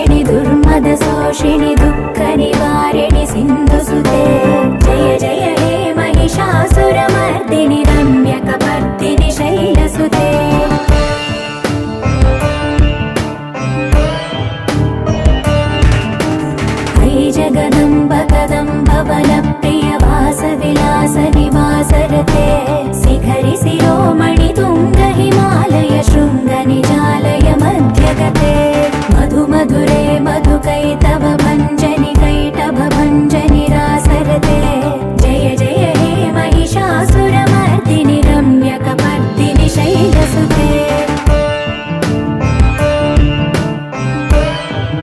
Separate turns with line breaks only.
नाशिनि दुर्मदशोषिणि दुःखनिवारिणि सिन्धुसुते जय जय हे महिषासुरमर्दिनि रम्यकपर्दिनि शैलसुते जगदम्ब कदम्ब वनप्रिय वासविलास निवासरते शिखरि शिरोमणि तुङ्ग हिमालय शृङ्ग निजालय मध्यगते मधु मधुरे मधुकैत